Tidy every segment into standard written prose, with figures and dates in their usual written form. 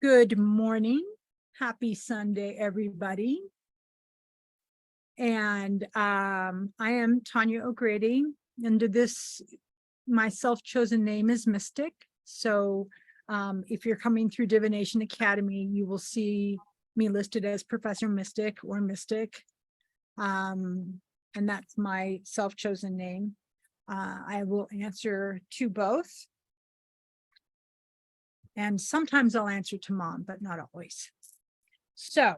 Good morning. Happy Sunday, everybody. And I am Tanya O'Grady. Under this, my self-chosen name is Mystic. So if you're coming through Divination Academy, you will see me listed as Professor Mystic or Mystic. And that's my self-chosen name. I will answer to both. And sometimes I'll answer to mom, but not always. So,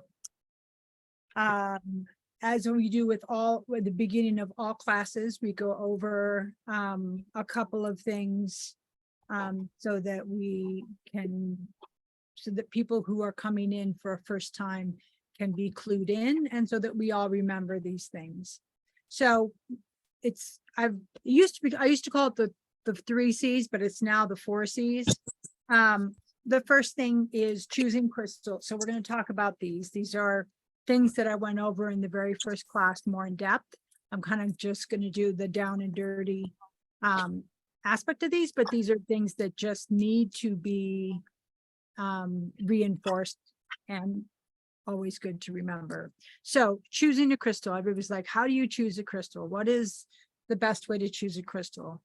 as we do with the beginning of all classes, we go over a couple of things so that people who are coming in for a first time can be clued in, and so that we all remember these things. So I used to call it the 3 C's, but it's now the 4 C's. The first thing is choosing crystals. So we're going to talk about these. These are things that I went over in the very first class more in depth. I'm kind of just going to do the down and dirty aspect of these, but these are things that just need to be reinforced and always good to remember. So choosing a crystal, everybody's like, how do you choose a crystal? What is the best way to choose a crystal?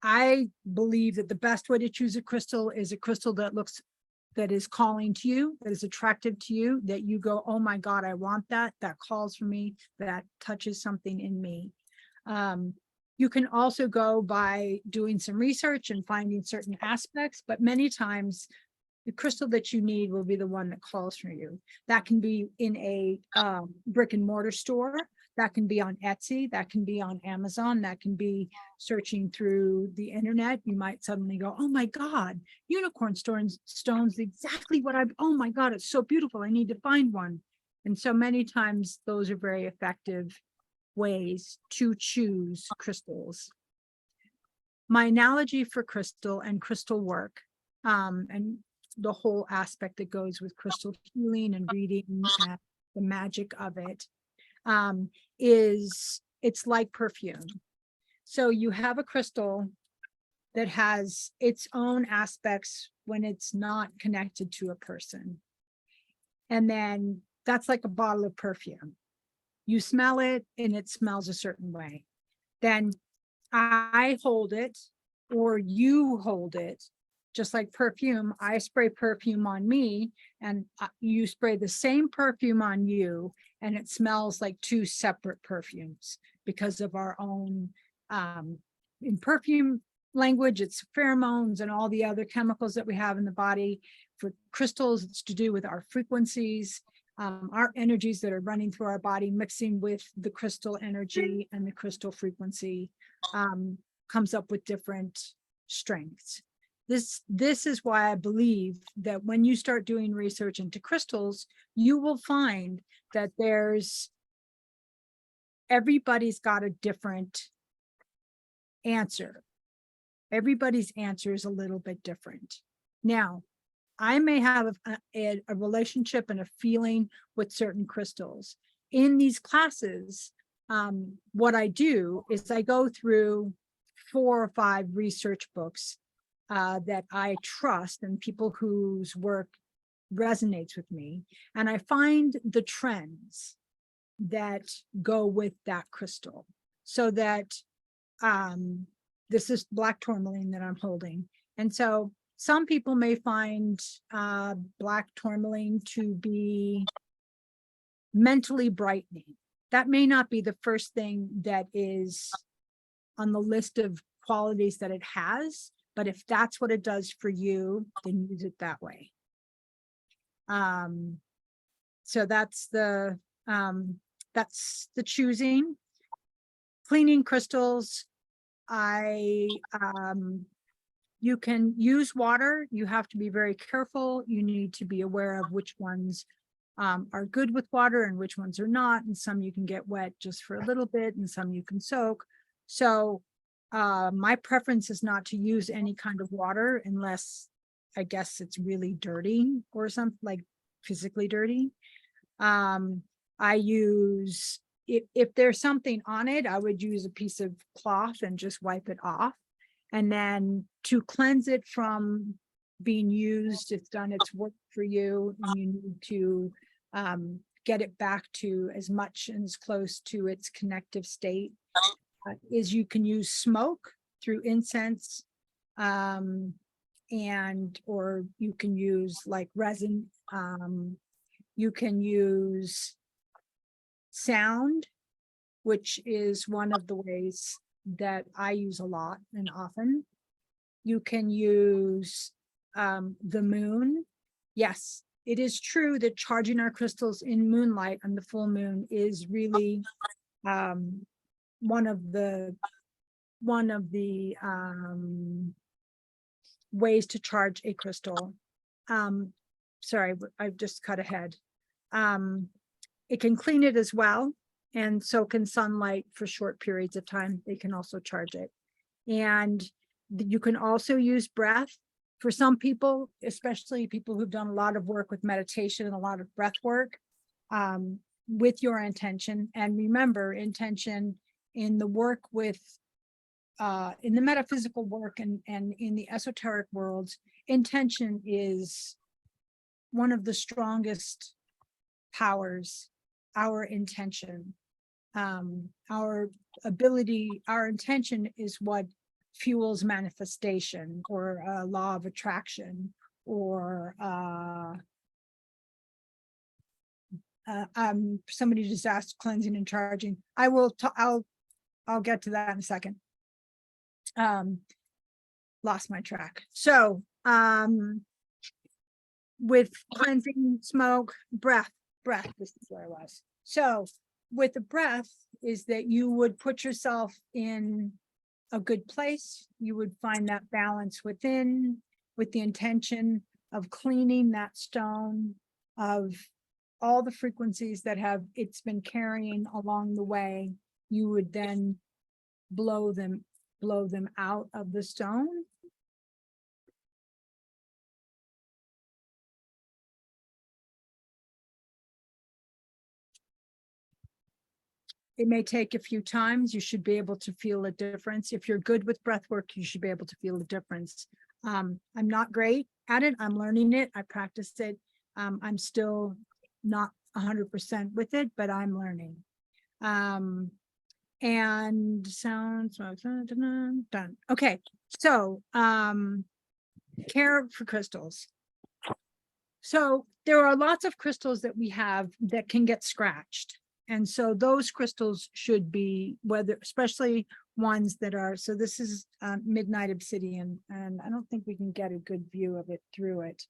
I believe that the best way to choose a crystal is a crystal that is calling to you, that is attractive to you, that you go, oh my God, I want that calls for me, that touches something in me. You can also go by doing some research and finding certain aspects, but many times the crystal that you need will be the one that calls for you. That can be in a brick and mortar store. That can be on Etsy, that can be on Amazon, that can be searching through the internet. You might suddenly go, oh my God, unicorn stones, exactly what oh my God, it's so beautiful. I need to find one. And so many times those are very effective ways to choose crystals. My analogy for crystal and crystal work, and the whole aspect that goes with crystal healing and reading and the magic of it, is it's like perfume. So you have a crystal that has its own aspects when it's not connected to a person. And then that's like a bottle of perfume. You smell it and it smells a certain way. Then I hold it or you hold it. Just like perfume, I spray perfume on me and you spray the same perfume on you, and it smells like 2 separate perfumes because of our own, in perfume language, it's pheromones and all the other chemicals that we have in the body. For crystals, it's to do with our frequencies, our energies that are running through our body, mixing with the crystal energy and the crystal frequency, comes up with different strengths. This is why I believe that when you start doing research into crystals, you will find that everybody's got a different answer. Everybody's answer is a little bit different. Now, I may have a relationship and a feeling with certain crystals. In these classes, what I do is I go through 4 or 5 research books that I trust and people whose work resonates with me. And I find the trends that go with that crystal. So that this is black tourmaline that I'm holding. And so some people may find black tourmaline to be mentally brightening. That may not be the first thing that is on the list of qualities that it has, but if that's what it does for you, then use it that way. So that's the choosing. Cleaning crystals, you can use water. You have to be very careful. You need to be aware of which ones are good with water and which ones are not. And some you can get wet just for a little bit and some you can soak. So my preference is not to use any kind of water unless I guess it's really dirty or something, like physically dirty. I use, if there's something on it, I would use a piece of cloth and just wipe it off. And then to cleanse it from being used, it's done its work for you, and you need to get it back to as much and as close to its connective state, is you can use smoke through incense, and or you can use like resin, you can use sound, which is one of the ways that I use a lot and often. You can use the moon. Yes, it is true that charging our crystals in moonlight on the full moon is really one of the ways to charge a crystal. Sorry, I've just cut ahead. It can clean it as well, and so can sunlight for short periods of time. They can also charge it. And you can also use breath. For some people, especially people who've done a lot of work with meditation and a lot of breath work, with your intention. And remember, intention in the work with in the metaphysical work and in the esoteric worlds, intention is one of the strongest powers. Our intention, our ability, our intention is what fuels manifestation, or a law of attraction, or somebody just asked cleansing and charging. I'll get to that in a second. Lost my track. So with cleansing, smoke, breath, this is where I was. So with the breath is that you would put yourself in a good place. You would find that balance within, with the intention of cleaning that stone of all the frequencies that it's been carrying along the way. You would then blow them out of the stone. It may take a few times. You should be able to feel a difference. If you're good with breath work, you should be able to feel a difference. I'm not great at it. I'm learning it. I practiced it. I'm still not 100% with it, but I'm learning. And sounds done. Okay, so care for crystals. So there are lots of crystals that we have that can get scratched. And so those crystals should be, whether, especially ones that are, so this is midnight obsidian, and I don't think we can get a good view of it through it.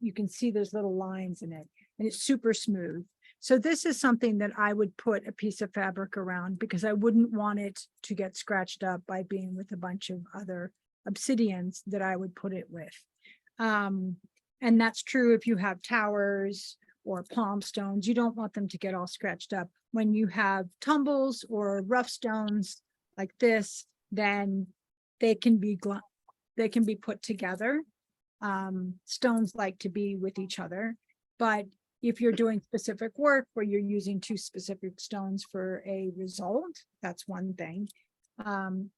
You can see there's little lines in it, and it's super smooth. So this is something that I would put a piece of fabric around, because I wouldn't want it to get scratched up by being with a bunch of other obsidians that I would put it with. And that's true if you have towers or palm stones. You don't want them to get all scratched up. When you have tumbles or rough stones like this, then they can be put together. Stones like to be with each other, but if you're doing specific work where you're using two specific stones for a result, that's one thing.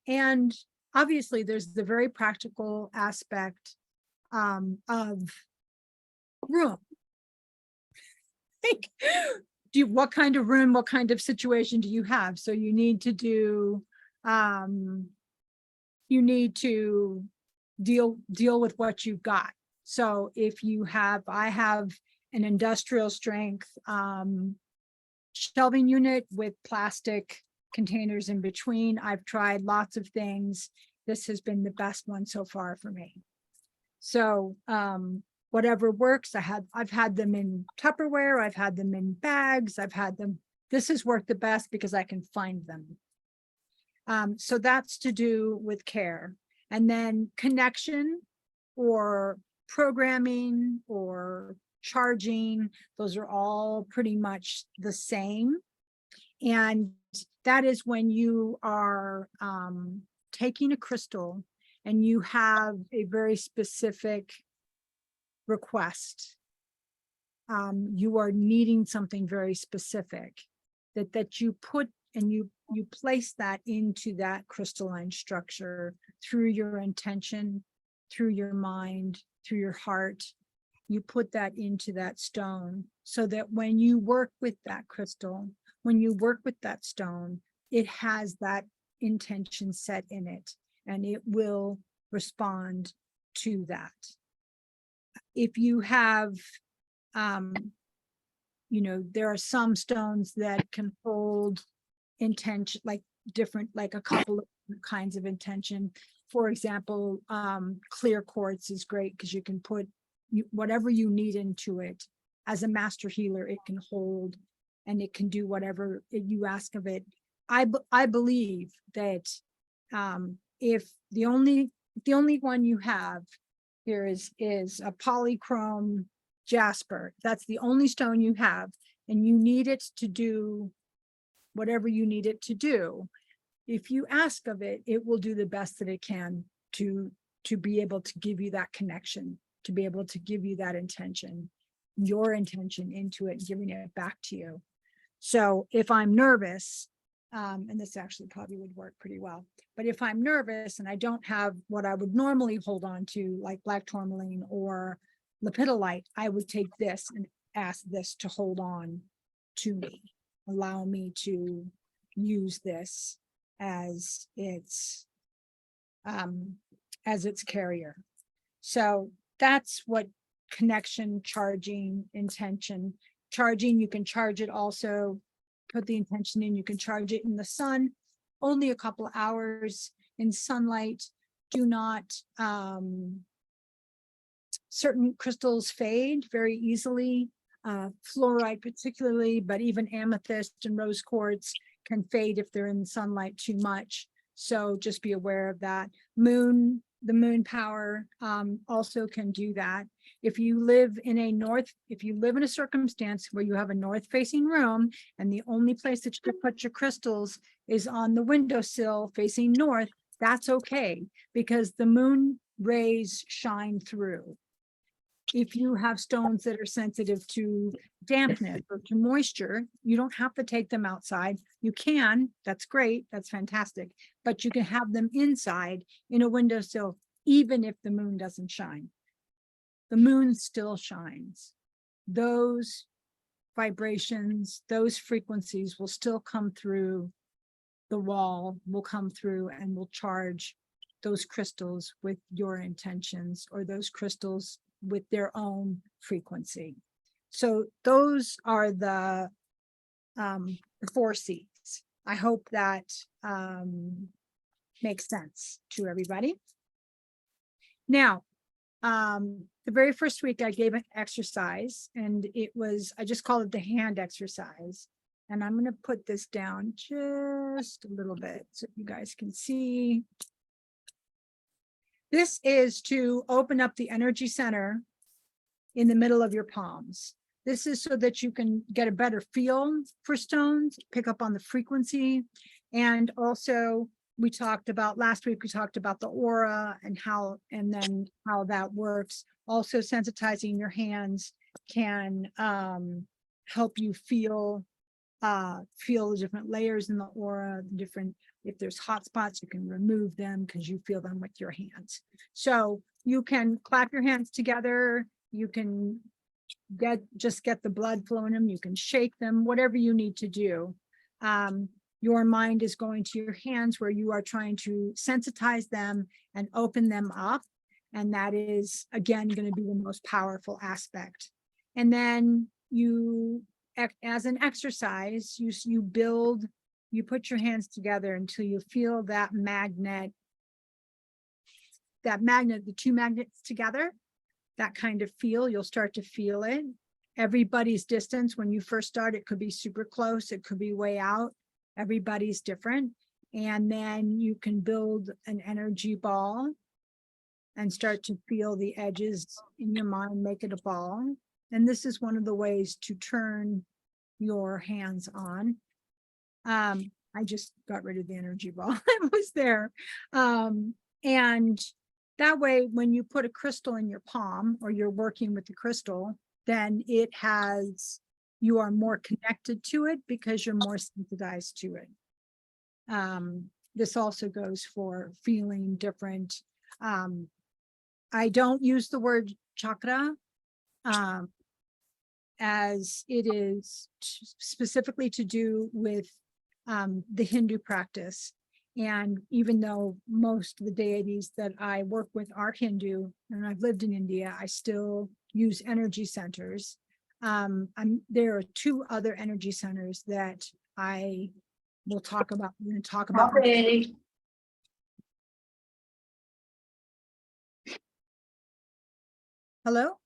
And obviously there's the very practical aspect of room. What kind of room, what kind of situation do you have? So you need to do, you need to deal with what you've got. So if you have, I have an industrial strength shelving unit with plastic containers in between. I've tried lots of things. This has been the best one so far for me. So whatever works, I've had them in Tupperware, I've had them in bags, this has worked the best because I can find them. So that's to do with care. And then connection or programming or charging, those are all pretty much the same. And that is when you are taking a crystal and you have a very specific request. You are needing something very specific that you put, and you place that into that crystalline structure through your intention, through your mind, through your heart, you put that into that stone so that when you work with that crystal, when you work with that stone, it has that intention set in it and it will respond to that. If you have, there are some stones that can hold intention, like different, like a couple of kinds of intention. For example, clear quartz is great because you can put whatever you need into it. As a master healer, it can hold and it can do whatever you ask of it. I believe that if the only one you have here is a polychrome jasper, that's the only stone you have, and you need it to do whatever you need it to do. If you ask of it, it will do the best that it can to be able to give you that connection, to be able to give you that intention, your intention into it, giving it back to you. So if I'm nervous, and this actually probably would work pretty well, but if I'm nervous and I don't have what I would normally hold on to, like black tourmaline or lepidolite, I would take this and ask this to hold on to me, allow me to use this as its carrier. So that's what connection, charging, intention. Charging, you can charge it also, put the intention in, you can charge it in the sun, only a couple of hours in sunlight. Do not, certain crystals fade very easily, fluorite particularly, but even amethyst and rose quartz can fade if they're in sunlight too much. So just be aware of that. The moon power also can do that. If you live in a circumstance where you have a north facing room and the only place that you can put your crystals is on the windowsill facing north, that's okay because the moon rays shine through. If you have stones that are sensitive to dampness or to moisture, you don't have to take them outside. You can, that's great, that's fantastic, but you can have them inside in a windowsill, even if the moon doesn't shine. The moon still shines. Those vibrations, those frequencies will still come through the wall, will come through and will charge those crystals with your intentions, or those crystals with their own frequency. So those are the 4 C's. I hope that makes sense to everybody. Now, the very first week I gave an exercise, and I just called it the hand exercise. And I'm going to put this down just a little bit so you guys can see. This is to open up the energy center in the middle of your palms. This is so that you can get a better feel for stones, pick up on the frequency. And also last week, we talked about the aura and how that works. Also sensitizing your hands can help you feel the different layers in the aura, if there's hot spots, you can remove them because you feel them with your hands. So you can clap your hands together. You can get the blood flowing them. You can shake them, whatever you need to do. Your mind is going to your hands where you are trying to sensitize them and open them up. And that is, again, going to be the most powerful aspect. And then as an exercise, you put your hands together until you feel that magnet, the 2 magnets together, that kind of feel, you'll start to feel it. Everybody's distance, when you first start, it could be super close, it could be way out. Everybody's different. And then you can build an energy ball and start to feel the edges in your mind, make it a ball. And this is one of the ways to turn your hands on. I just got rid of the energy ball. It was there. And that way, when you put a crystal in your palm or you're working with the crystal, then you are more connected to it because you're more sensitized to it. This also goes for feeling different I don't use the word chakra, as it is specifically to do with the Hindu practice. And even though most of the deities that I work with are Hindu, and I've lived in India, I still use energy centers. There are two other energy centers that I will talk about. We're going to talk about. Okay. Hello?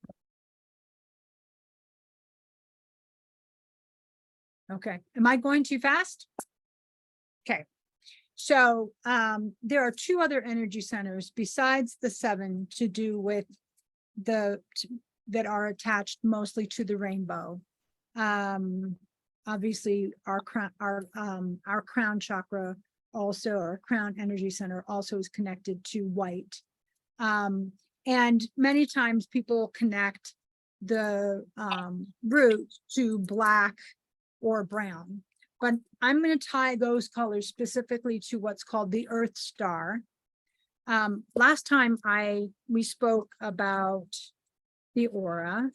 Okay, am I going too fast? Okay, so there are two other energy centers besides the 7 to do with that are attached mostly to the rainbow. Obviously our crown chakra also, our crown energy center also is connected to white. And many times people connect the root to black or brown, but I'm going to tie those colors specifically to what's called the Earth Star. Last time we spoke about the aura.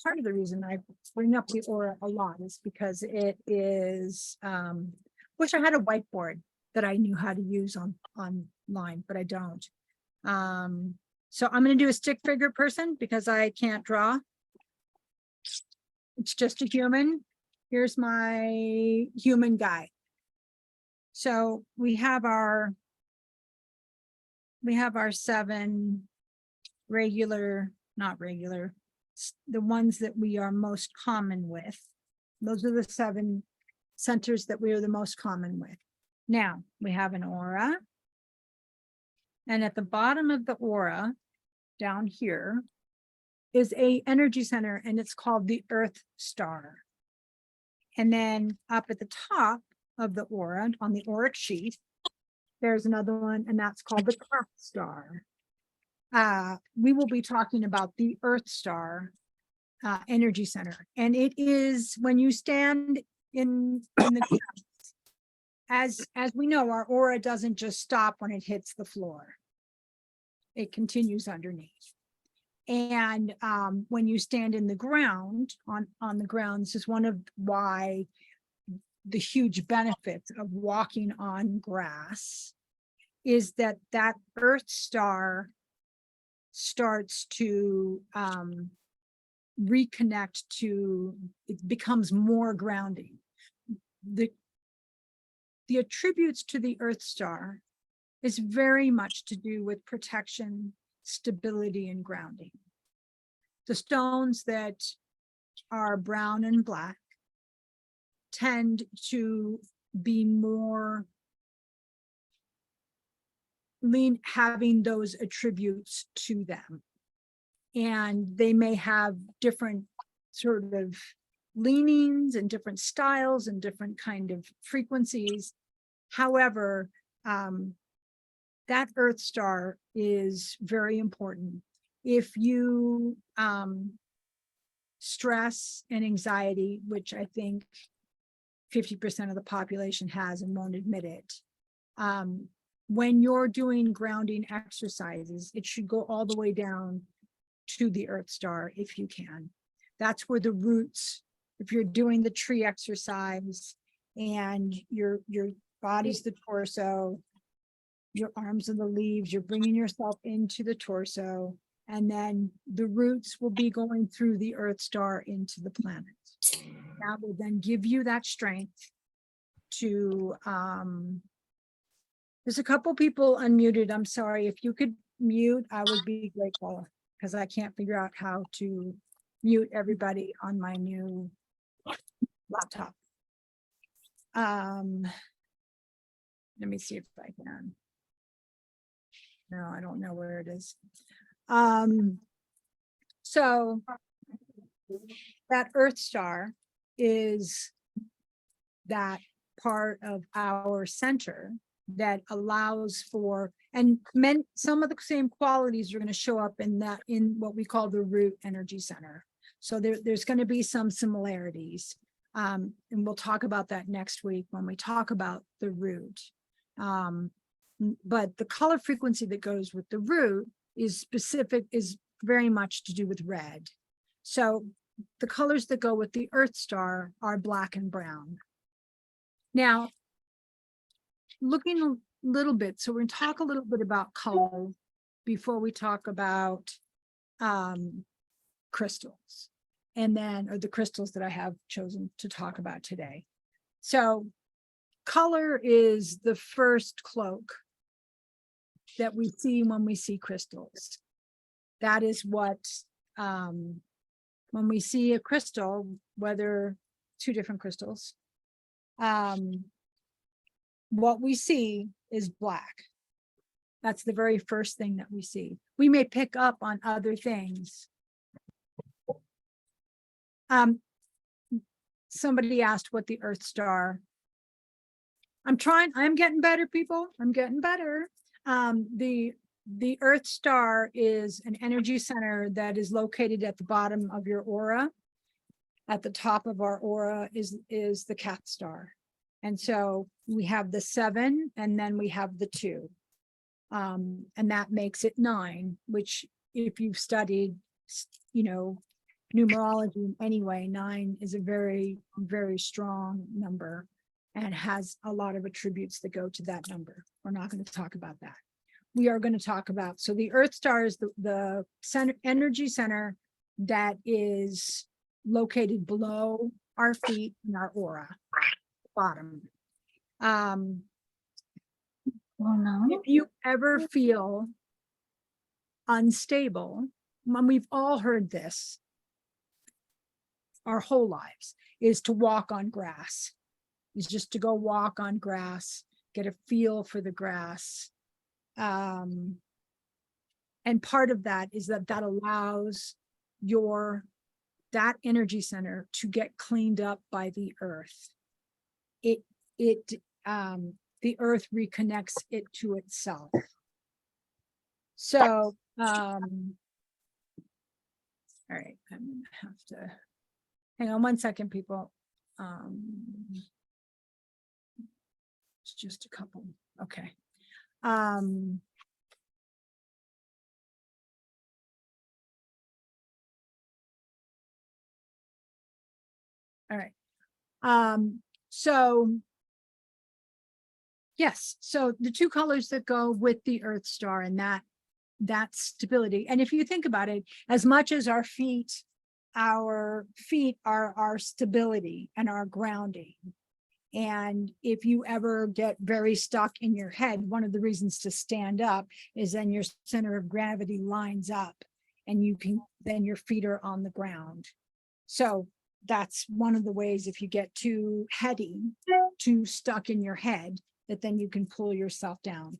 Part of the reason I bring up the aura a lot is because it is, wish I had a whiteboard that I knew how to use online, but I don't. So I'm going to do a stick figure person because I can't draw. It's just a human. Here's my human guy. So we have our 7 regular, not regular, the ones that we are most common with. Those are the 7 centers that we are the most common with. Now we have an aura. And at the bottom of the aura, down here, is a energy center, and it's called the Earth Star. And then up at the top of the aura, on the auric sheath, there's another one, and that's called the Cleft Star. We will be talking about the Earth Star energy center, and it is when you stand in the as we know, our aura doesn't just stop when it hits the floor; it continues underneath. And when you stand in the ground, on the ground, this is one of why the huge benefits of walking on grass is that Earth Star starts to reconnect to, it becomes more grounding. The attributes to the Earth Star is very much to do with protection, stability, and grounding. The stones that are brown and black tend to be more having those attributes to them. And they may have different sort of leanings and different styles and different kind of frequencies. However, that Earth Star is very important. If you stress and anxiety, which I think 50% of the population has and won't admit it, when you're doing grounding exercises, it should go all the way down to the Earth Star if you can. That's where the roots, if you're doing the tree exercise and your body's the torso, your arms are the leaves, you're bringing yourself into the torso, and then the roots will be going through the Earth Star into the planet. That will then give you that strength to, there's a couple people unmuted. I'm sorry, if you could mute, I would be grateful, because I can't figure out how to mute everybody on my new laptop. Let me see if I can. No, I don't know where it is. So that Earth Star is that part of our center that allows for, and some of the same qualities are going to show up in what we call the root energy center. So there's going to be some similarities. And we'll talk about that next week when we talk about the root. But the color frequency that goes with the root is very much to do with red. So the colors that go with the Earth star are black and brown. Now, looking a little bit, so we're going to talk a little bit about color before we talk about crystals, and then, or the crystals that I have chosen to talk about today. So color is the first cloak that we see when we see crystals. That is what, when we see a crystal, whether two different crystals, what we see is black. That's the very first thing that we see. We may pick up on other things. Somebody asked what the Earth star. I'm getting better, people. I'm getting better. The Earth star is an energy center that is located at the bottom of your aura. At the top of our aura is the cat star. And so we have the 7, and then we have the 2. And that makes it 9, which if you've studied, numerology in any way, 9 is a very, very strong number and has a lot of attributes that go to that number. We're not going to talk about that. We are going to talk about, so the Earth star is the center, energy center that is located below our feet in our aura, bottom. If you ever feel unstable, we've all heard this our whole lives, is to walk on grass, is just to go walk on grass, get a feel for the grass. And part of that is that allows that energy center to get cleaned up by the earth. The earth reconnects it to itself. So, all right, I'm gonna have to hang on one second, people. It's just a couple. Okay. All right. So yes, so the 2 colors that go with the Earth star and that stability. And if you think about it, as much as our feet are our stability and our grounding. And if you ever get very stuck in your head, one of the reasons to stand up is then your center of gravity lines up and then your feet are on the ground. So that's one of the ways, if you get too heady, too stuck in your head, that then you can pull yourself down.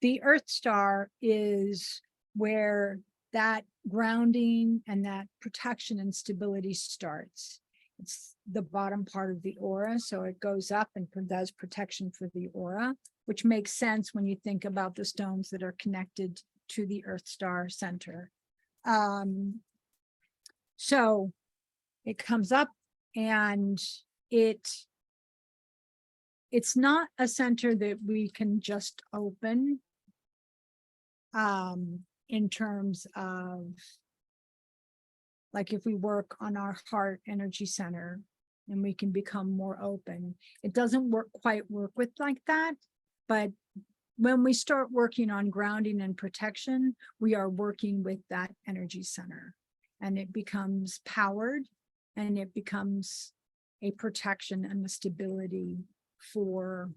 The Earth star is where that grounding and that protection and stability starts. It's the bottom part of the aura, so it goes up and does protection for the aura, which makes sense when you think about the stones that are connected to the Earth star center. So it comes up, and it's not a center that we can just open in terms of, like, if we work on our heart energy center and we can become more open, it doesn't quite work with like that. But when we start working on grounding and protection, we are working with that energy center, and it becomes powered, and it becomes a protection and a stability for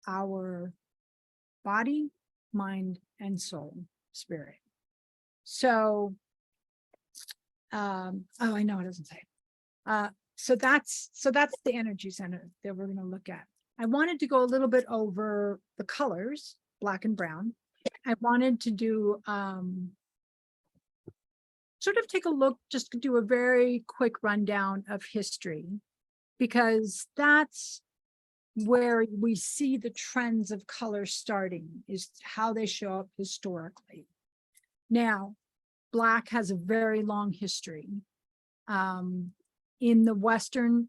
our body, mind, and soul, spirit. So, oh, I know it doesn't say. So that's the energy center that we're going to look at. I wanted to go a little bit over the colors, black and brown. I wanted to do sort of take a look, just do a very quick rundown of history, because that's where we see the trends of color starting, is how they show up historically. Now, black has a very long history. In Western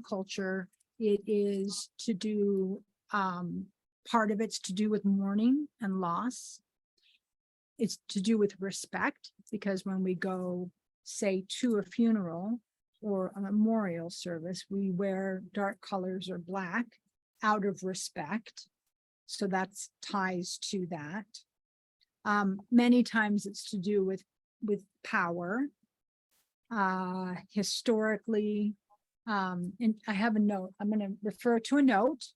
culture, it is to do, part of it's to do with mourning and loss. it's to do with respect, because when we go, say, to a funeral or a memorial service, we wear dark colors or black out of respect. So that's ties to that. Many times it's to do with power. Historically, and I have a note, I'm going to refer to a note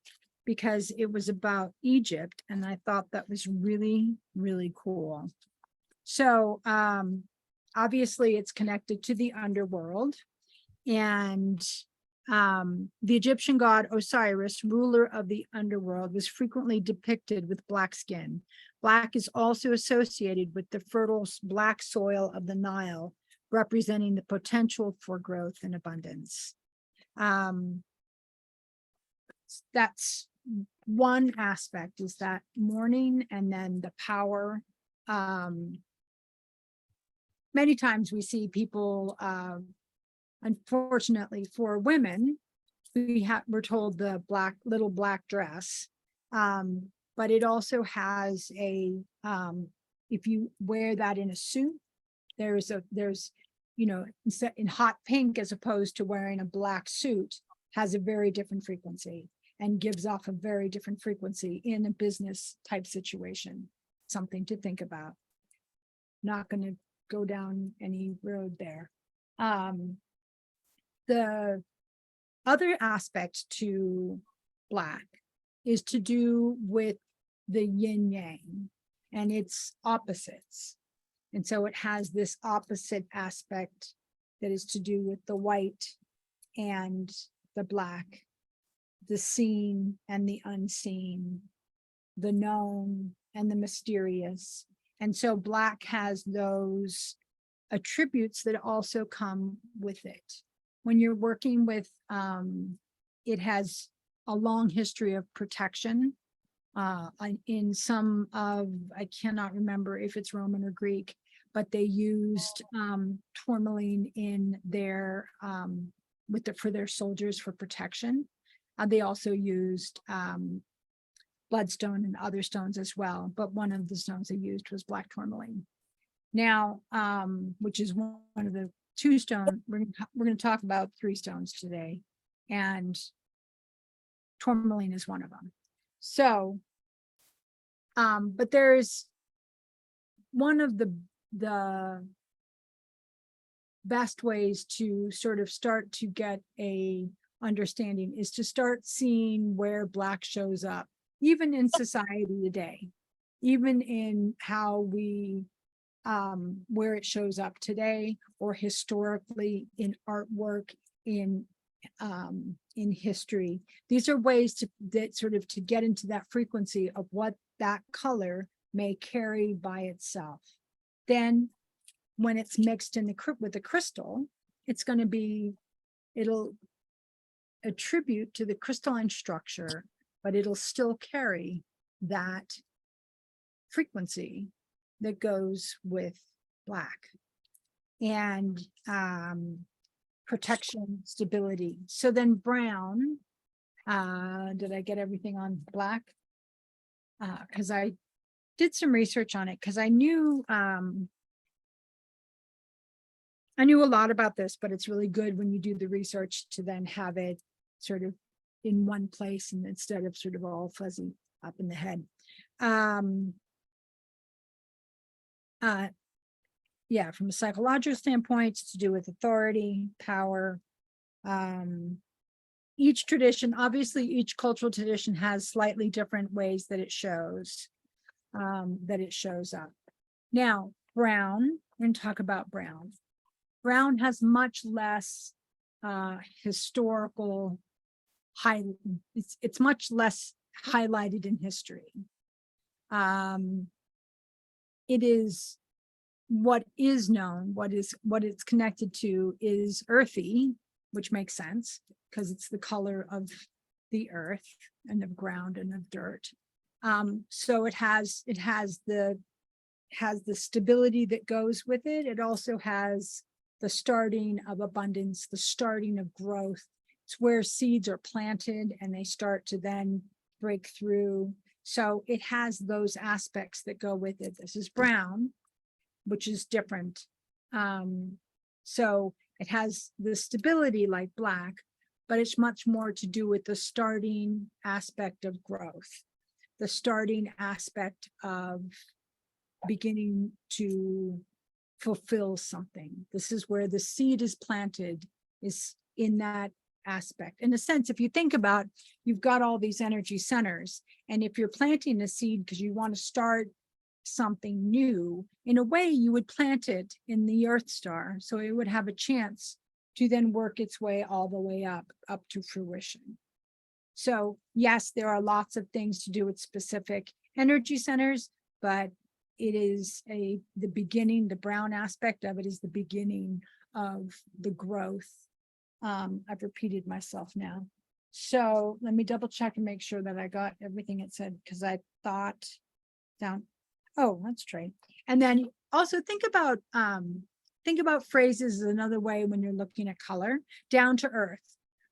because it was about Egypt, and I thought that was really, really cool. So obviously it's connected to the underworld, and the Egyptian god Osiris, ruler of the underworld, was frequently depicted with black skin. Black is also associated with the fertile black soil of the Nile, representing the potential for growth and abundance. That's one aspect, is that mourning, and then the power. Many times we see people, unfortunately for women, we're told the little black dress, but it also has a, if you wear that in a suit, there's in hot pink, as opposed to wearing a black suit, has a very different frequency and gives off a very different frequency in a business type situation. Something to think about. Not going to go down any road there. The other aspect to black is to do with the yin yang and its opposites. And so it has this opposite aspect that is to do with the white and the black, the seen and the unseen, the known and the mysterious. And so black has those attributes that also come with it. When you're working with, it has a long history of protection. In some of, I cannot remember if it's Roman or Greek, but they used tourmaline in their, for their soldiers for protection. They also used bloodstone and other stones as well, but one of the stones they used was black tourmaline. Now, which is one of the two stones, we're going to talk about 3 stones today, and tourmaline is one of them. So, but there's one of the best ways to sort of start to get a understanding is to start seeing where black shows up, even in society today, even in how we, where it shows up today, or historically in artwork, in history. These are ways to get into that frequency of what that color may carry by itself. Then when it's mixed in with the crystal, it'll attribute to the crystalline structure, but it'll still carry that frequency that goes with black. And protection, stability. So then brown, did I get everything on black? Because I did some research on it, because I knew a lot about this, but it's really good when you do the research to then have it sort of in one place, and instead of sort of all fuzzy up in the head. Yeah, from a psychological standpoint, it's to do with authority, power. Each tradition, obviously each cultural tradition has slightly different ways that it shows up. Now, brown, we're going to talk about brown. Brown has much less historical it's much less highlighted in history. It is what is known, what it's connected to is earthy, which makes sense because it's the color of the earth and of ground and of dirt. So it has the stability that goes with it. It also has the starting of abundance, the starting of growth. It's where seeds are planted and they start to then break through. So it has those aspects that go with it. This is brown, which is different. So it has the stability like black, but it's much more to do with the starting aspect of growth, the starting aspect of beginning to fulfill something. This is where the seed is planted, is in that aspect. In a sense, if you think about, you've got all these energy centers, and if you're planting a seed because you want to start something new, in a way you would plant it in the Earth star, so it would have a chance to then work its way all the way up to fruition. So yes, there are lots of things to do with specific energy centers, but it is the beginning, the brown aspect of it is the beginning of the growth. I've repeated myself now. So let me double check and make sure that I got everything it said, because I thought down. Oh, that's right. And then also think about phrases is another way when you're looking at color. Down to earth.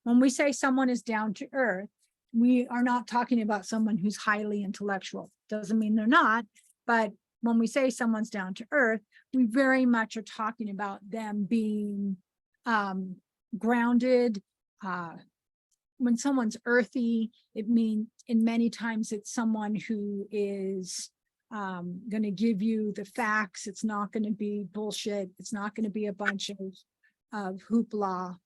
When we say someone is down to earth, we are not talking about someone who's highly intellectual. Doesn't mean they're not, but when we say someone's down to earth, we very much are talking about them being grounded. When someone's earthy, it means in many times it's someone who is going to give you the facts. It's not going to be bullshit. It's not going to be a bunch of hoopla.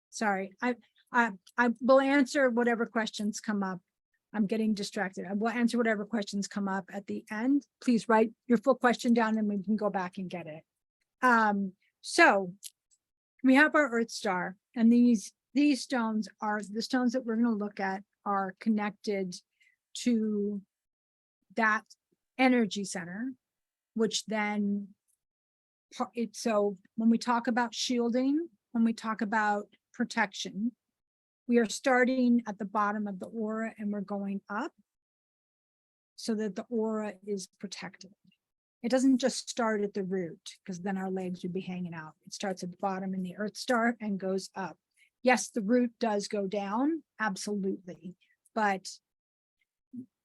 Sorry, I will answer whatever questions come up. I'm getting distracted. I will answer whatever questions come up at the end. Please write your full question down and we can go back and get it. So we have our Earth star, and these stones are the stones that we're going to look at are connected to that energy center, which then so when we talk about shielding, when we talk about protection, we are starting at the bottom of the aura and we're going up so that the aura is protected. It doesn't just start at the root, because then our legs would be hanging out. It starts at the bottom in the Earth star and goes up. Yes, the root does go down, absolutely. But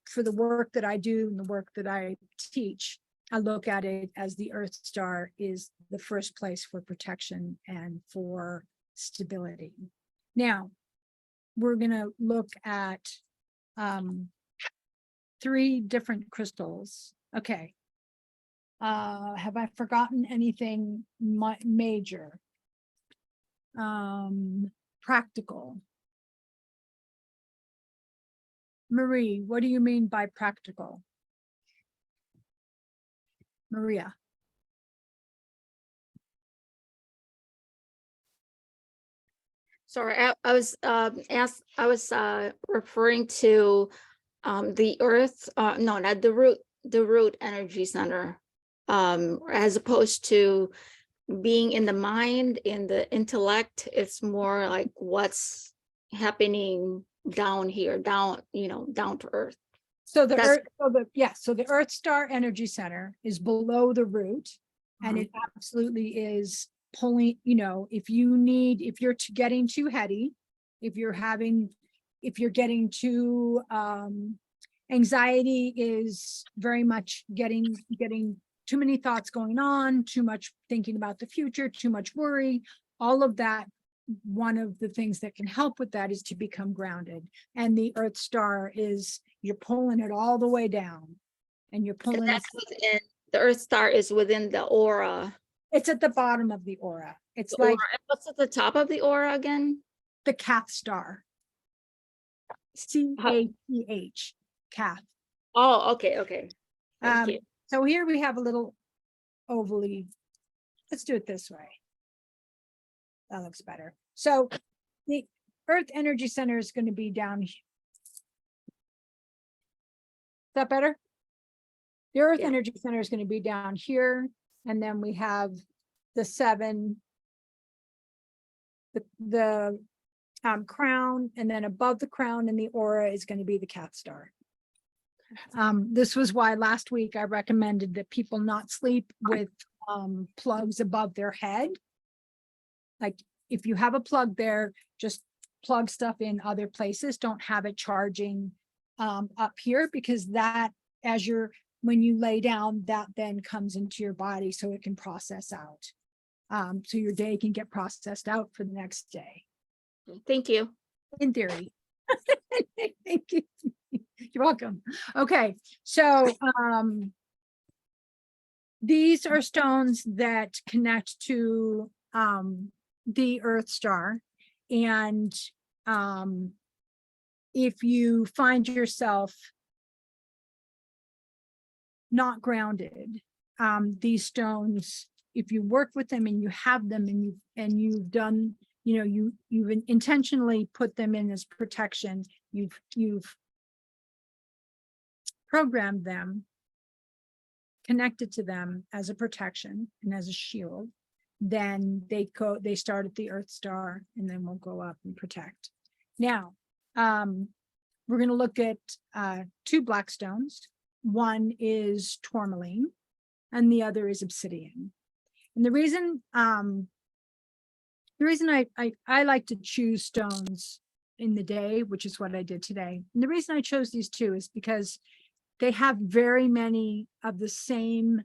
for the work that I do and the work that I teach, I look at it as the Earth star is the first place for protection and for stability. Now, we're going to look at 3 different crystals. Okay. Have I forgotten anything major? Practical. Marie, what do you mean by practical? Maria. Sorry, I was referring to the earth, no, not the root energy center, as opposed to being in the mind, in the intellect. It's more like what's happening down here, down to earth. So the Earth, so the Earth star energy center is below the root, and it absolutely is pulling, if you're getting too heady, if you're getting too anxiety is very much getting too many thoughts going on, too much thinking about the future, too much worry, all of that. One of the things that can help with that is to become grounded. And the Earth star is, you're pulling it all the way down, and you're pulling it within, the Earth star is within the aura. It's at the bottom of the aura. It's the like aura. What's at the top of the aura again? the Cath star. C-A-T-H, Cath. Oh, okay. Thank you. So here we have a little ovally. Let's do it this way. That looks better. So the Earth energy center is going to be down here. Is that better? The Earth energy center is going to be down here. And then we have the 7, the crown, and then above the crown and the aura is going to be the Cath star. This was why last week I recommended that people not sleep with plugs above their head. Like if you have a plug there, just plug stuff in other places. Don't have it charging up here, because that, when you lay down, that then comes into your body so it can process out. So your day can get processed out for the next day, Thank you. in theory. Thank you. You're welcome. Okay, so these are stones that connect to the Earth star. And if you find yourself not grounded, these stones, if you work with them and you have them and you've done, you've intentionally put them in as protection, you've programmed them, connected to them as a protection and as a shield, then they start at the Earth star and then will go up and protect. Now, we're going to look at two black stones. One is tourmaline and the other is obsidian. And the reason I like to choose stones in the day, which is what I did today, and the reason I chose these two is because they have very many of the same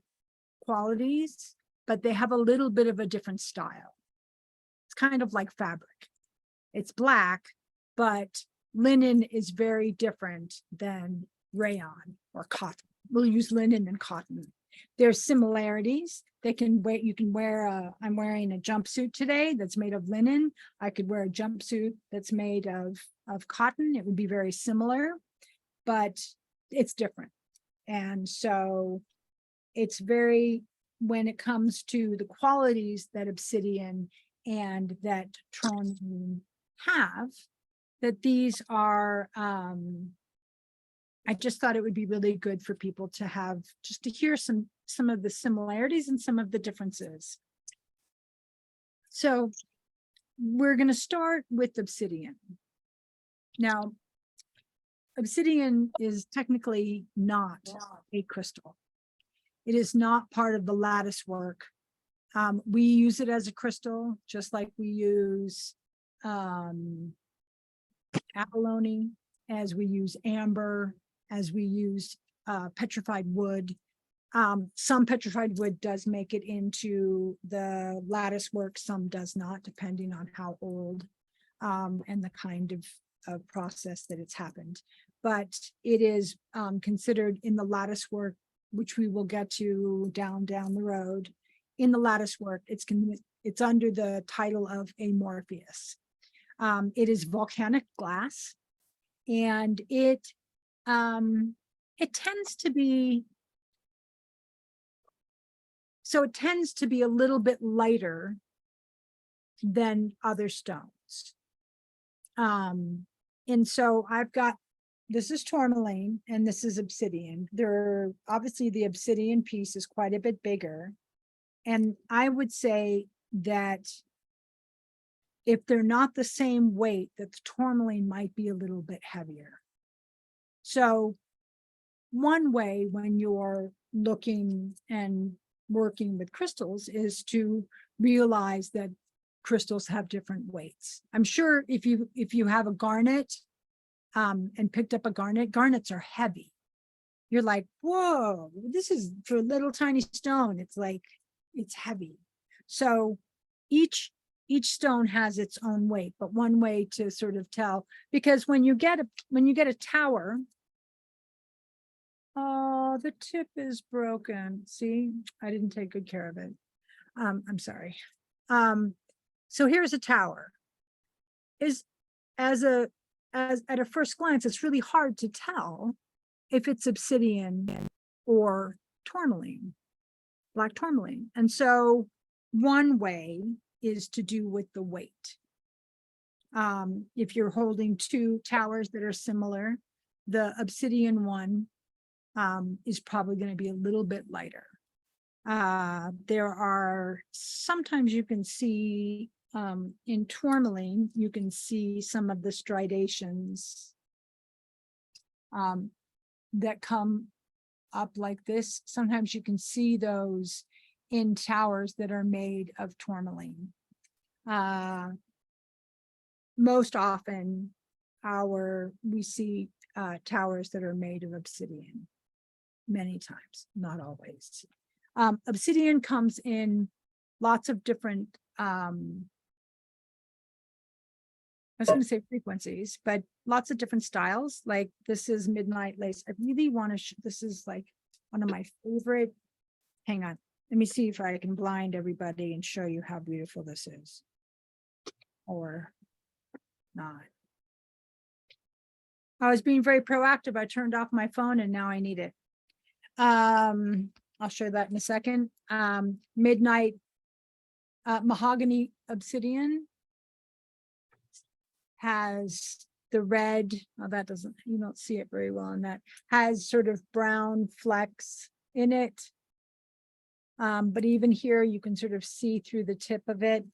qualities, but they have a little bit of a different style. It's kind of like fabric. It's black, but linen is very different than rayon or cotton. We'll use linen and cotton. There's similarities. You can wear I'm wearing a jumpsuit today that's made of linen. I could wear a jumpsuit that's made of cotton. It would be very similar, but it's different. And so it's when it comes to the qualities that obsidian and that tourmaline have, that these are, I just thought it would be really good for people to have, just to hear some of the similarities and some of the differences. So we're going to start with obsidian. Now, obsidian is technically not a crystal. It is not part of the lattice work. We use it as a crystal, just like we use abalone, as we use amber, as we use petrified wood. Some petrified wood does make it into the lattice work, some does not, depending on how old and the kind of process that it's happened. But it is considered in the lattice work, which we will get to down the road. In the lattice work, it's under the title of amorphous. It is volcanic glass, and it tends to be a little bit lighter than other stones. And so this is tourmaline and this is obsidian. Obviously the obsidian piece is quite a bit bigger. And I would say that if they're not the same weight, that the tourmaline might be a little bit heavier. So one way when you're looking and working with crystals is to realize that crystals have different weights. I'm sure if you have a garnet and picked up a garnet, garnets are heavy. You're like, whoa, this is for a little tiny stone. It's heavy. So each stone has its own weight, but one way to sort of tell, because when you get a tower, oh, the tip is broken. See, I didn't take good care of it. I'm sorry. So here's a tower. At a first glance, it's really hard to tell if it's obsidian or tourmaline, black tourmaline. And so one way is to do with the weight. If you're holding two towers that are similar, the obsidian one is probably going to be a little bit lighter. There are, sometimes you can see in tourmaline, you can see some of the striations that come up like this. Sometimes you can see those in towers that are made of tourmaline. most often we see towers that are made of obsidian many times, not always. Obsidian comes in lots of different, I was going to say frequencies, but lots of different styles. Like this is midnight lace. I really want to, this is like one of my favorite. Hang on. Let me see if I can blind everybody and show you how beautiful this is. Or not. I was being very proactive. I turned off my phone and now I need it. I'll show that in a second. Midnight mahogany obsidian has the red, oh, that doesn't, you don't see it very well in that, has sort of brown flecks in it. But even here you can sort of see through the tip of it.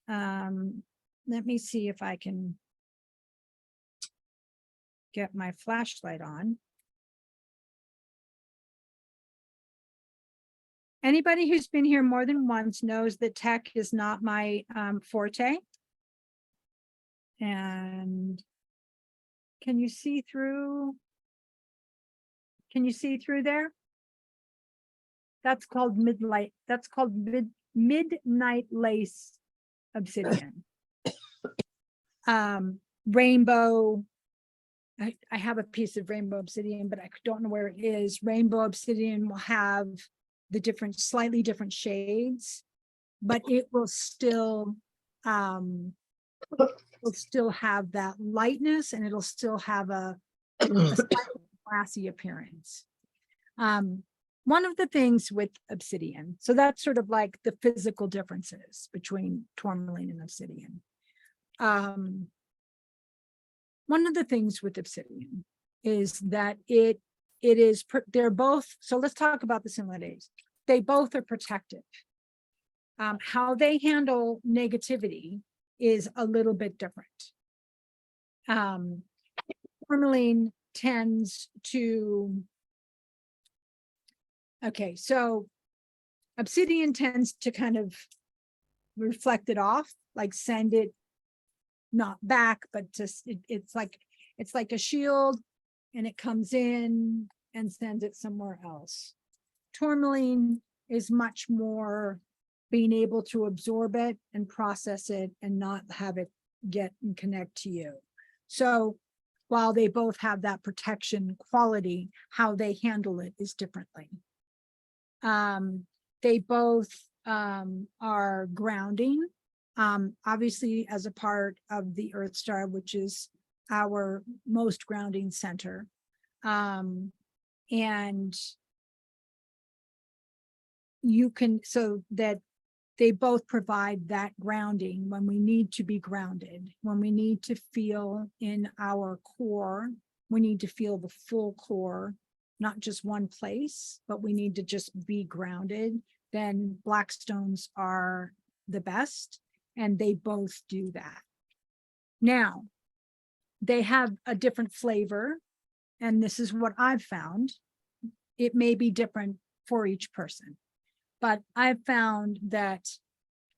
Let me see if I can get my flashlight on. Anybody who's been here more than once knows that tech is not my forte. And can you see through? Can you see through there? That's called midnight. That's called midnight lace obsidian. Rainbow. I have a piece of rainbow obsidian, but I don't know where it is. Rainbow obsidian will have the different, slightly different shades, but it will still have that lightness, and it'll still have a classy appearance. One of the things with obsidian, so that's sort of like the physical differences between tourmaline and obsidian. One of the things with obsidian is that they're both, so let's talk about the similarities. They both are protective. How they handle negativity is a little bit different. Tourmaline tends to, okay, so obsidian tends to kind of reflect it off, like send it not back, but just it's like a shield, and it comes in and sends it somewhere else. Tourmaline is much more being able to absorb it and process it and not have it get and connect to you. So while they both have that protection quality, how they handle it is differently. They both are grounding, obviously as a part of the Earth star, which is our most grounding center. And you can, so that they both provide that grounding when we need to be grounded, when we need to feel in our core, we need to feel the full core, not just one place, but we need to just be grounded. Then black stones are the best, and they both do that. Now, they have a different flavor, and this is what I've found. It may be different for each person, but I've found that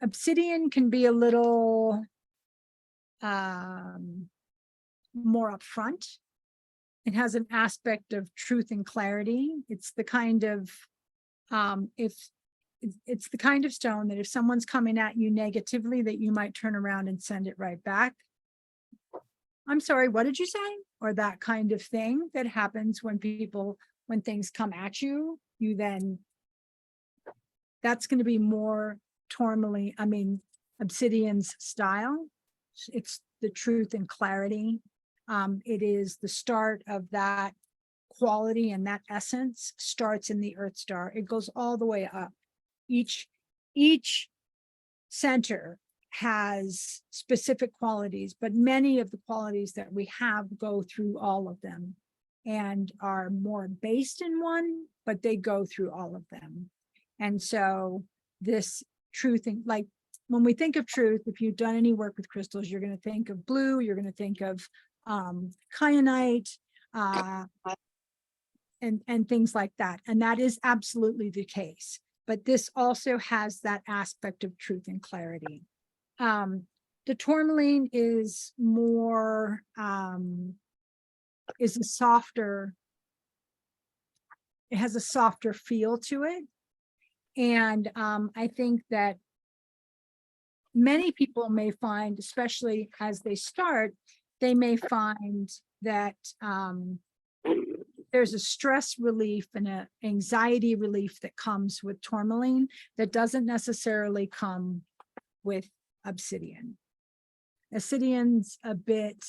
obsidian can be a little more upfront. It has an aspect of truth and clarity. It's the kind of, it's the kind of stone that if someone's coming at you negatively, that you might turn around and send it right back. I'm sorry, what did you say? Or that kind of thing that happens when things come at you, you then, that's going to be more tourmaline, obsidian's style. It's the truth and clarity. It is the start of that quality, and that essence starts in the Earth star. It goes all the way up. Each center has specific qualities, but many of the qualities that we have go through all of them and are more based in one, but they go through all of them. And so this truth, and like when we think of truth, if you've done any work with crystals, you're going to think of blue, you're going to think of kyanite, and things like that. And that is absolutely the case. But this also has that aspect of truth and clarity. The tourmaline is more, is a softer, it has a softer feel to it. And I think that many people may find, especially as they start, they may find that there's a stress relief and an anxiety relief that comes with tourmaline that doesn't necessarily come with obsidian. Obsidian's a bit,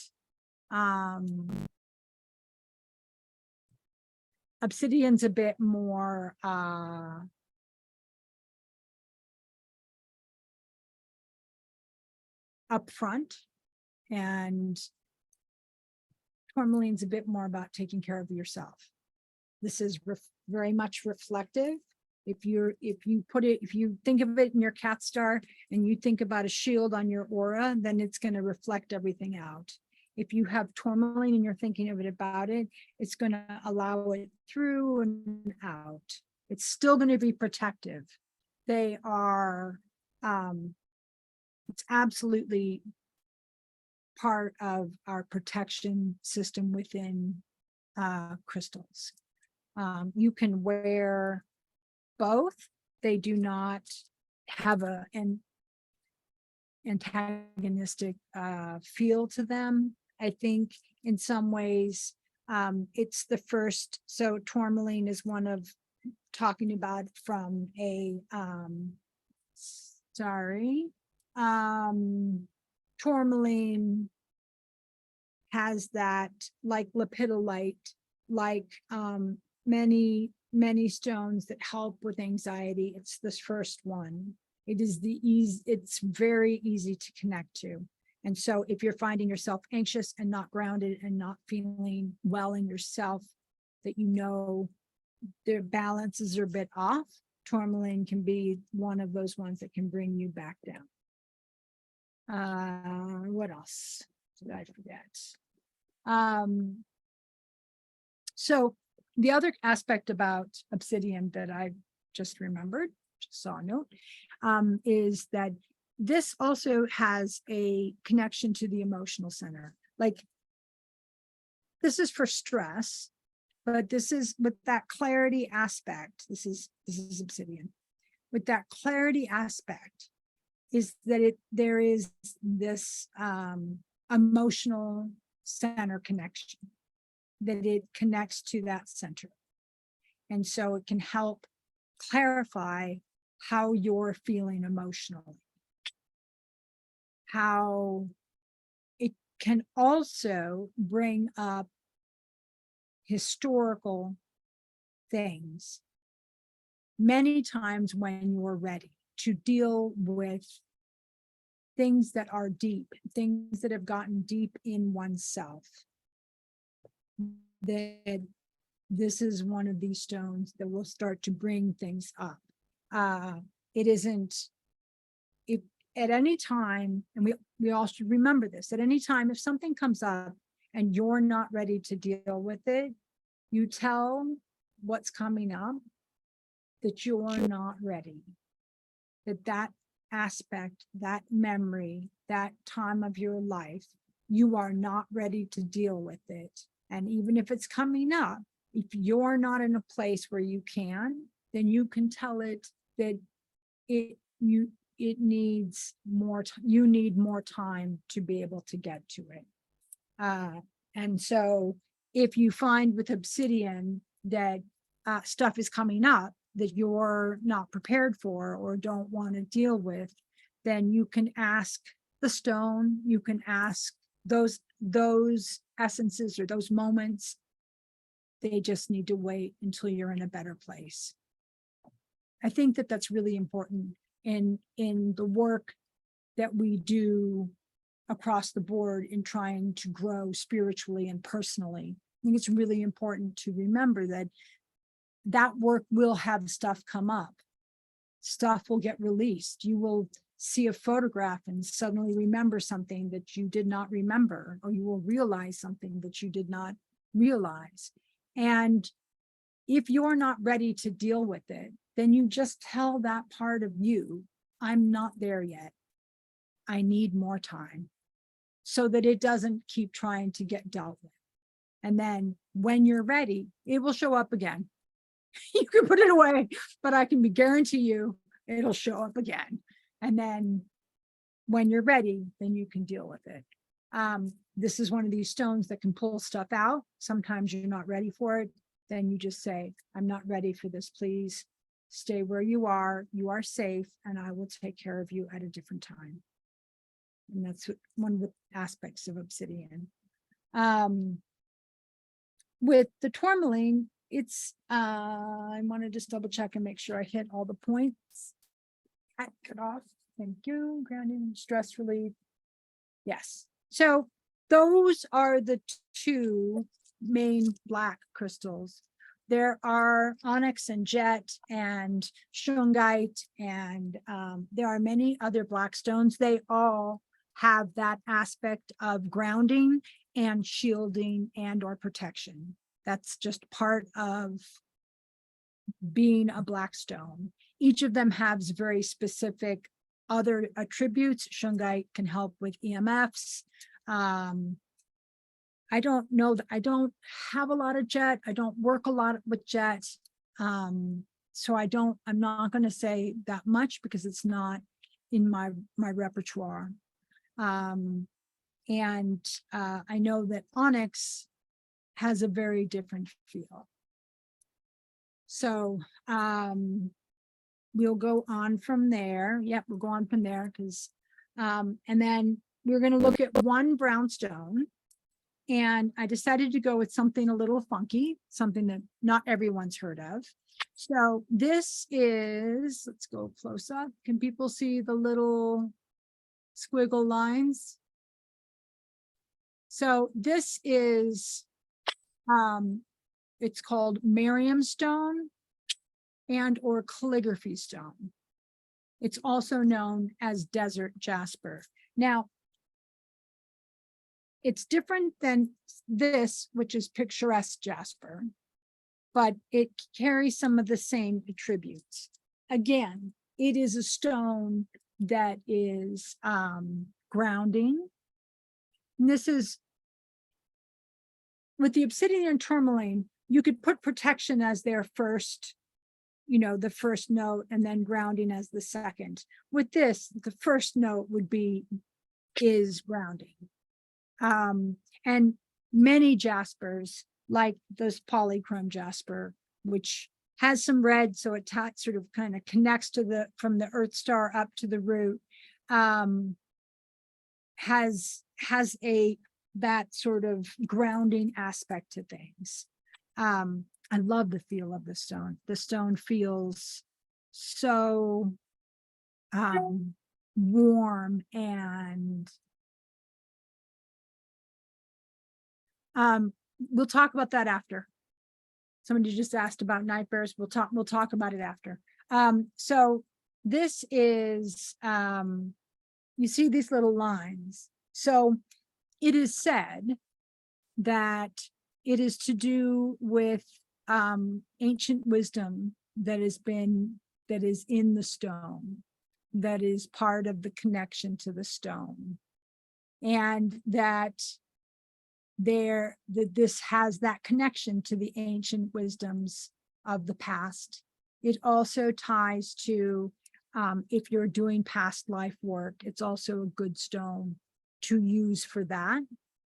obsidian's a bit more upfront, and tourmaline's a bit more about taking care of yourself. This is very much reflective. If you think of it in your cat star and you think about a shield on your aura, then it's going to reflect everything out. If you have tourmaline and you're thinking of it about it, it's going to allow it through and out. It's still going to be protective. They are, it's absolutely part of our protection system within crystals. You can wear both. They do not have an antagonistic feel to them. I think in some ways it's the first, so tourmaline is one of, talking about from a tourmaline has that, like lepidolite, like many stones that help with anxiety. It's this first one. It is it's very easy to connect to. And so if you're finding yourself anxious and not grounded and not feeling well in yourself, that you know their balances are a bit off, tourmaline can be one of those ones that can bring you back down. What else did I forget? So the other aspect about obsidian that I just remembered, just saw a note, is that this also has a connection to the emotional center. Like, this is for stress, but this is with that clarity aspect. This is obsidian. With that clarity aspect is that there is this emotional center connection, that it connects to that center. And so it can help clarify how you're feeling emotionally. How it can also bring up historical things many times when you're ready to deal with things that are deep, things that have gotten deep in oneself. That this is one of these stones that will start to bring things up. It isn't, if at any time, and we all should remember this, at any time, if something comes up and you're not ready to deal with it, you tell what's coming up that you're not ready, that aspect, that memory, that time of your life, you are not ready to deal with it. And even if it's coming up, if you're not in a place where you can, then you can tell it that it needs more, you need more time to be able to get to it. And so if you find with obsidian that stuff is coming up that you're not prepared for or don't want to deal with, then you can ask the stone, you can ask those essences or those moments. They just need to wait until you're in a better place. I think that that's really important in the work that we do across the board in trying to grow spiritually and personally. I think it's really important to remember that that work will have stuff come up. Stuff will get released. You will see a photograph and suddenly remember something that you did not remember, or you will realize something that you did not realize. And if you're not ready to deal with it, then you just tell that part of you, I'm not there yet. I need more time, so that it doesn't keep trying to get dealt with. And then when you're ready, it will show up again. You can put it away, but I can guarantee you it'll show up again. And then when you're ready, then you can deal with it. This is one of these stones that can pull stuff out. Sometimes you're not ready for it. Then you just say, I'm not ready for this, please. Stay where you are safe, and I will take care of you at a different time. And that's one of the aspects of obsidian. With the tourmaline, it's, I want to just double check and make sure I hit all the points. Cut off. Thank you. Grounding, stress relief. Yes. So those are the two main black crystals. There are onyx and jet and shungite, and there are many other black stones. They all have that aspect of grounding and shielding and or protection. That's just part of being a black stone. Each of them has very specific other attributes. Shungite can help with EMFs. I don't know that I don't have a lot of jet. I don't work a lot with jet. So I'm not going to say that much because it's not in my repertoire. And I know that onyx has a very different feel. So we'll go on from there. Yep, we'll go on from there because, and then we're going to look at one brown stone. And I decided to go with something a little funky, something that not everyone's heard of. So this is, let's go close up. Can people see the little squiggle lines? So this is, it's called Miriam stone and or calligraphy stone. It's also known as desert jasper. Now, it's different than this, which is picturesque jasper, but it carries some of the same attributes. Again, it is a stone that is grounding. And this is, with the obsidian and tourmaline, you could put protection as their first, the first note, and then grounding as the second. With this, the first note is grounding. And many jaspers, like this polychrome jasper, which has some red, so it sort of kind of connects to from the earth star up to the root, has that sort of grounding aspect to things. I love the feel of the stone. The stone feels so warm, and we'll talk about that after. Somebody just asked about night bears. We'll talk about it after. So this is, you see these little lines. So it is said that it is to do with ancient wisdom that is in the stone, that is part of the connection to the stone, and that this has that connection to the ancient wisdoms of the past. It also ties to, if you're doing past life work, it's also a good stone to use for that,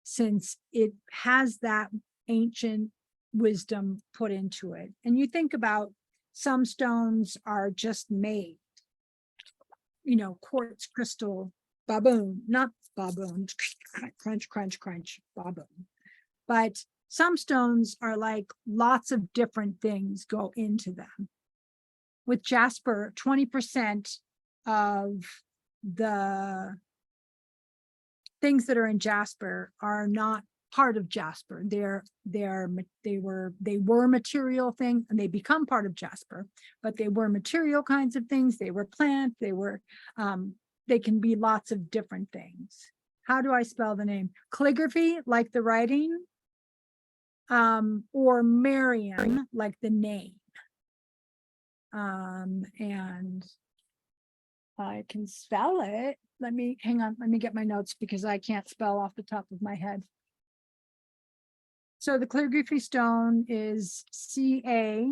since it has that ancient wisdom put into it. And you think about, some stones are just made, quartz crystal, baboon, not baboon, crunch, crunch, crunch, baboon. But some stones are like lots of different things go into them. With jasper, 20% of the things that are in jasper are not part of jasper. They were material things, and they become part of jasper, but they were material kinds of things. They were plant. They can be lots of different things. How do I spell the name? Calligraphy, like the writing, or Mariam, like the name. And I can spell it. Let me, hang on, let me get my notes because I can't spell off the top of my head. So the calligraphy stone is CALLIGRAPHY,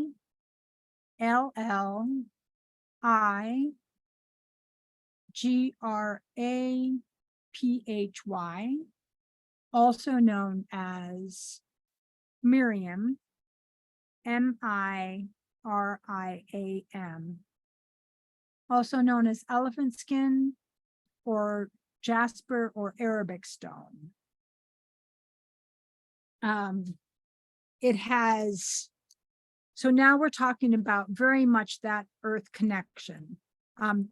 also known as Miriam, MIRIAM, also known as elephant skin or jasper or Arabic stone. It has, so now we're talking about very much that earth connection.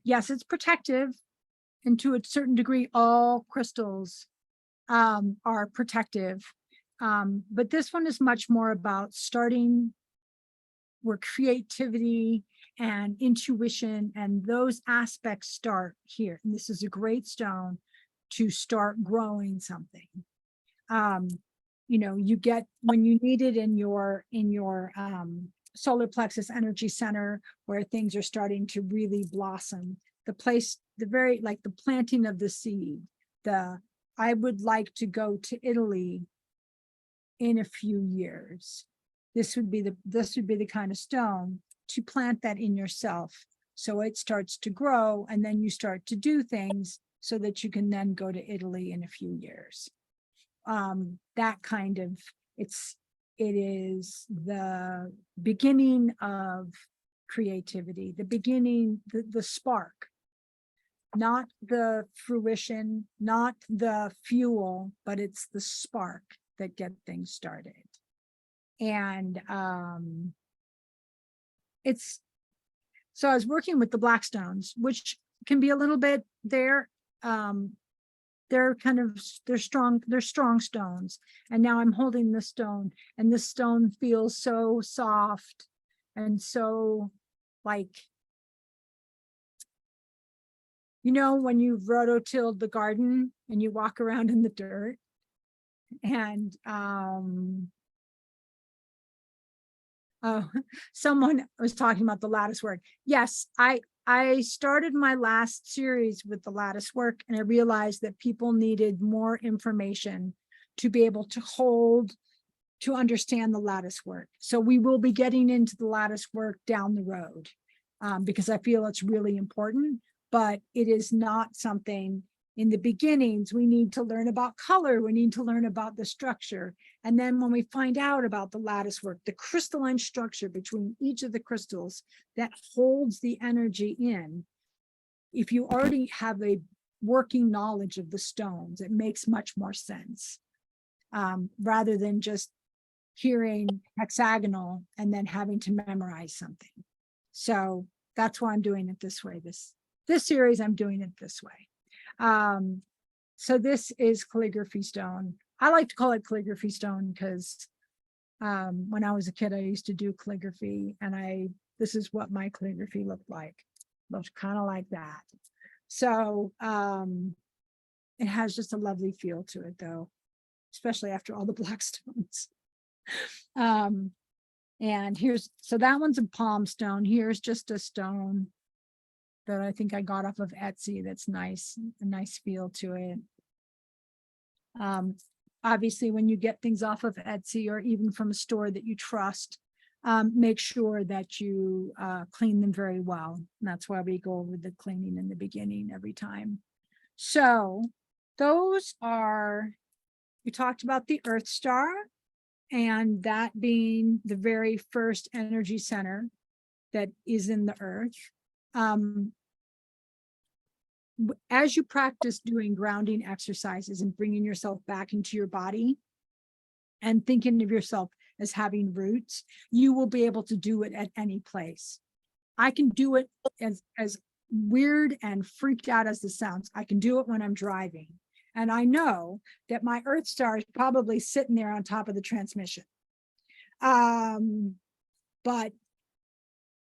Yes, it's protective, and to a certain degree, all crystals are protective. But this one is much more about starting where creativity and intuition and those aspects start here. And this is a great stone to start growing something. You know, you get, when you need it in your solar plexus energy center, where things are starting to really blossom, the place, the very, like the planting of the seed, I would like to go to Italy in a few years. This would be the kind of stone to plant that in yourself, so it starts to grow, and then you start to do things so that you can then go to Italy in a few years. That kind of, it is the beginning of creativity, the beginning, the spark, not the fruition, not the fuel, but it's the spark that get things started. And it's, so I was working with the black stones, which can be a little bit, they're kind of, they're strong stones. And now I'm holding this stone, and this stone feels so soft and so, like, you know, when you've rototilled the garden and you walk around in the dirt, and someone was talking about the lattice work. Yes, I started my last series with the lattice work, and I realized that people needed more information to be able to hold, to understand the lattice work. So we will be getting into the lattice work down the road, because I feel it's really important, but it is not something. In the beginnings, we need to learn about color, we need to learn about the structure. And then when we find out about the lattice work, the crystalline structure between each of the crystals that holds the energy in, if you already have a working knowledge of the stones, it makes much more sense, rather than just hearing hexagonal and then having to memorize something. So that's why I'm doing it this way. This series, I'm doing it this way. So this is calligraphy stone. I like to call it calligraphy stone because when I was a kid, I used to do calligraphy, and this is what my calligraphy looked like. Looked kind of like that. So it has just a lovely feel to it, though, especially after all the black stones. And here's, so that one's a palm stone. Here's just a stone that I think I got off of Etsy. That's nice, a nice feel to it. Obviously, when you get things off of Etsy or even from a store that you trust, make sure that you clean them very well. And that's why we go over the cleaning in the beginning every time. So those are, we talked about the Earth Star, and that being the very first energy center that is in the earth. As you practice doing grounding exercises and bringing yourself back into your body and thinking of yourself as having roots, you will be able to do it at any place. I can do it, as weird and freaked out as this sounds, I can do it when I'm driving. And I know that my Earth Star is probably sitting there on top of the transmission. But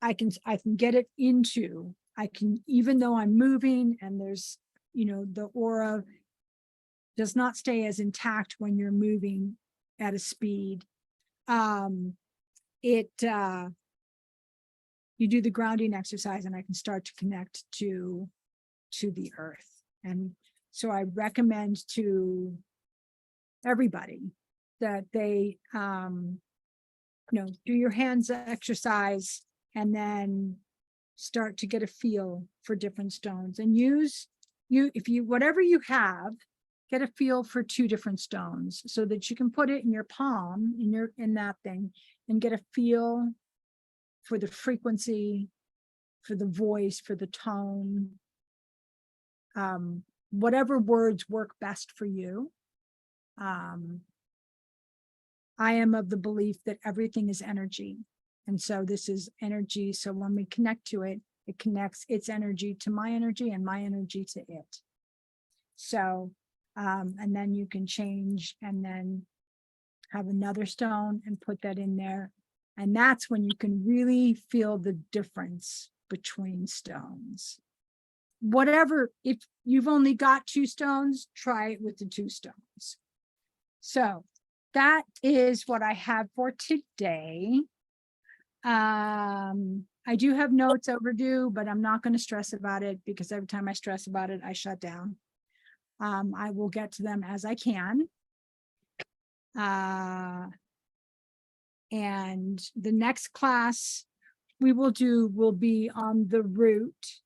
I can get it into, I can, even though I'm moving and there's, you know, the aura does not stay as intact when you're moving at a speed. You do the grounding exercise, and I can start to connect to to the earth. And so I recommend to everybody that they, do your hands exercise and then start to get a feel for different stones and whatever you have, get a feel for 2 different stones so that you can put it in your palm, in that thing, and get a feel for the frequency, for the voice, for the tone, whatever words work best for you. I am of the belief that everything is energy. And so this is energy. So when we connect to it, it connects its energy to my energy and my energy to it. So, and then you can change and then have another stone and put that in there. And that's when you can really feel the difference between stones. Whatever, if you've only got 2 stones, try it with the 2 stones. So that is what I have for today. I do have notes overdue, but I'm not going to stress about it because every time I stress about it, I shut down. I will get to them as I can. And the next class we will be on the root,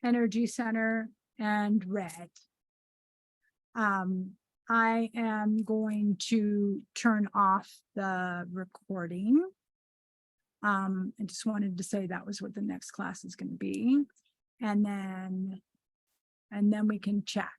energy center, and red. I am going to turn off the recording. I just wanted to say that was what the next class is going to be. And then we can chat.